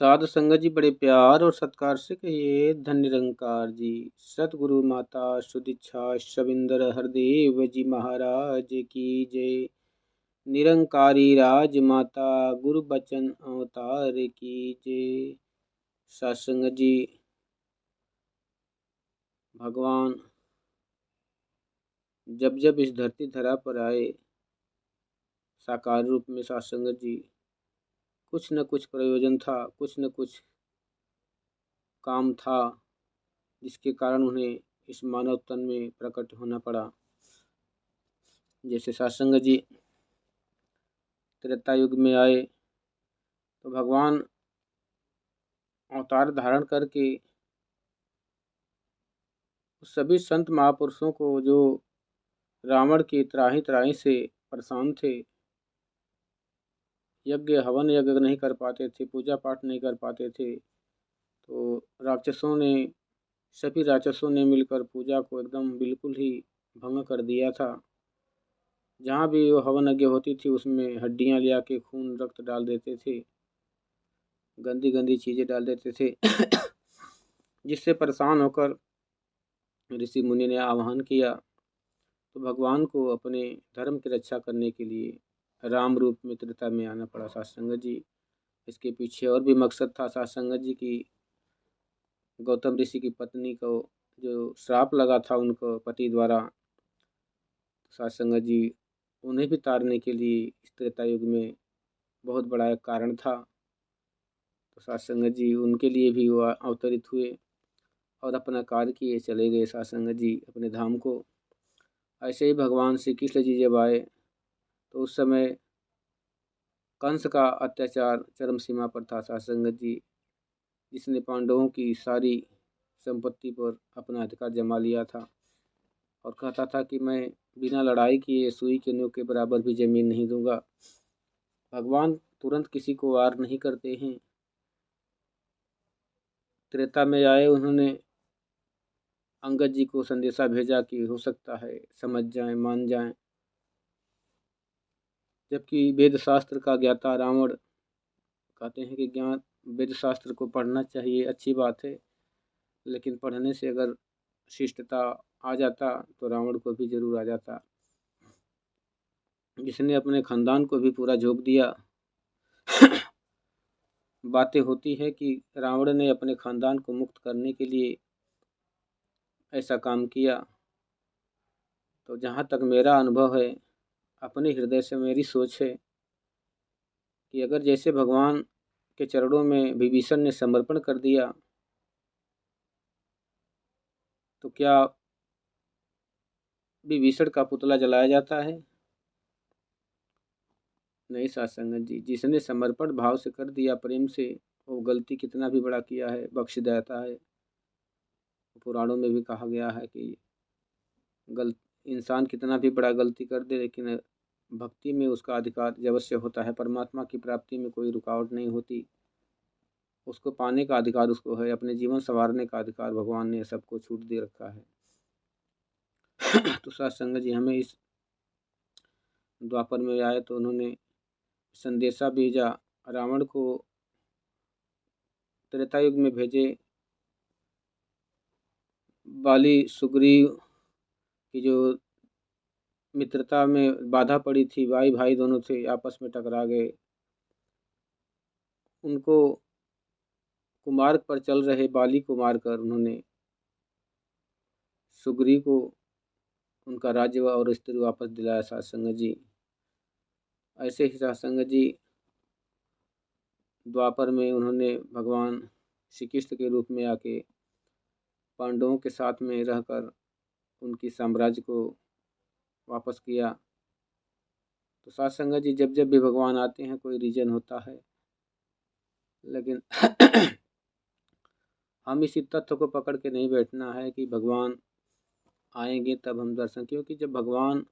साधु संगत जी बड़े प्यार और सत्कार से कहिए। धन निरंकार जी, सतगुरु माता सुदीक्षा शविंदर हरदेव जी महाराज की जय। निरंकारी राज माता गुरु बचन अवतार की जय। सत्संग जी, भगवान जब जब इस धरती धरा पर आए साकार रूप में, सत्संग जी, कुछ न कुछ प्रयोजन था, कुछ न कुछ काम था, जिसके कारण उन्हें इस मानव तन में प्रकट होना पड़ा। जैसे सत्संग जी त्रेता युग में आए तो भगवान अवतार धारण करके सभी संत महापुरुषों को, जो रावण की त्राही त्राही से परेशान थे, यज्ञ हवन यज्ञ नहीं कर पाते थे, पूजा पाठ नहीं कर पाते थे, तो सभी राक्षसों ने मिलकर पूजा को एकदम बिल्कुल ही भंग कर दिया था। जहाँ भी वो हवन यज्ञ होती थी उसमें हड्डियाँ ले आके खून रक्त डाल देते थे, गंदी गंदी चीज़ें डाल देते थे जिससे परेशान होकर ऋषि मुनि ने आह्वान किया तो भगवान को अपने धर्म की रक्षा करने के लिए राम रूप में त्रेता में आना पड़ा। सत्संग जी, इसके पीछे और भी मकसद था। सत्संग जी की गौतम ऋषि की पत्नी को जो श्राप लगा था उनको पति द्वारा, सत्संग जी उन्हें भी तारने के लिए इस त्रेता युग में बहुत बड़ा एक कारण था। तो सत्संग जी उनके लिए भी वो अवतरित हुए और अपना कार्य किए चले गए सत्संग जी अपने धाम को। ऐसे ही भगवान श्री कृष्ण जी जब आए तो उस समय कंस का अत्याचार चरम सीमा पर था। सत्संग जी, जिसने पांडवों की सारी संपत्ति पर अपना अधिकार जमा लिया था और कहता था कि मैं बिना लड़ाई किए सुई के नोक के बराबर भी जमीन नहीं दूंगा। भगवान तुरंत किसी को वार नहीं करते हैं। त्रेता में आए, उन्होंने अंगद जी को संदेशा भेजा कि हो सकता है समझ जाएं, मान जाएं। जबकि वेद शास्त्र का ज्ञाता रावण, कहते हैं कि ज्ञान वेद शास्त्र को पढ़ना चाहिए, अच्छी बात है, लेकिन पढ़ने से अगर शिष्टता आ जाता तो रावण को भी जरूर आ जाता, जिसने अपने खानदान को भी पूरा झोंक दिया। बातें होती है कि रावण ने अपने खानदान को मुक्त करने के लिए ऐसा काम किया। तो जहाँ तक मेरा अनुभव है, अपने हृदय से मेरी सोच है कि अगर जैसे भगवान के चरणों में विभीषण ने समर्पण कर दिया तो क्या विभीषण का पुतला जलाया जाता है? नहीं सत्संग जी, जिसने समर्पण भाव से कर दिया प्रेम से, वो गलती कितना भी बड़ा किया है बख्श देता है। पुराणों में भी कहा गया है कि इंसान कितना भी बड़ा गलती कर दे, लेकिन भक्ति में उसका अधिकार अवश्य होता है। परमात्मा की प्राप्ति में कोई रुकावट नहीं होती, उसको पाने का अधिकार उसको है, अपने जीवन संवारने का अधिकार भगवान ने सबको छूट दे रखा है। तो सत्संग जी, हमें इस द्वापर में आए तो उन्होंने संदेशा भेजा रावण को, त्रेता युग में भेजे। बाली सुग्रीव की जो मित्रता में बाधा पड़ी थी, भाई भाई दोनों थे, आपस में टकरा गए। उनको कुमार्ग पर चल रहे बाली को मारकर उन्होंने सुग्रीव को उनका राज्य और स्त्री वापस दिलाया। सत्संग जी, ऐसे ही सत्संग जी द्वापर में उन्होंने भगवान श्री कृष्ण के रूप में आके पांडवों के साथ में रहकर उनकी साम्राज्य को वापस किया। तो सत्संग जी, जब जब भी भगवान आते हैं कोई रीजन होता है, लेकिन हम इसी तथ्य को पकड़ के नहीं बैठना है कि भगवान आएंगे तब हम दर्शन, क्योंकि जब भगवान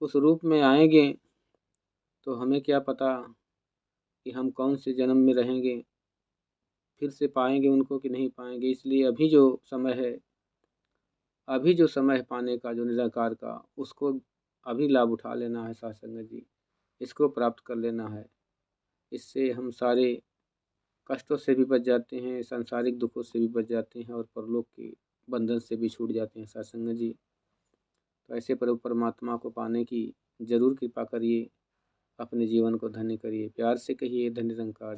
उस रूप में आएंगे तो हमें क्या पता कि हम कौन से जन्म में रहेंगे, फिर से पाएंगे उनको कि नहीं पाएंगे। इसलिए अभी जो समय है पाने का, जो निराकार का, उसको अभी लाभ उठा लेना है सत्संग जी, इसको प्राप्त कर लेना है। इससे हम सारे कष्टों से भी बच जाते हैं, सांसारिक दुखों से भी बच जाते हैं और परलोक के बंधन से भी छूट जाते हैं। सत्संग जी, तो ऐसे प्रभु परमात्मा को पाने की जरूर कृपा करिए, अपने जीवन को धन्य करिए। प्यार से कहिए धन्य निरंकार।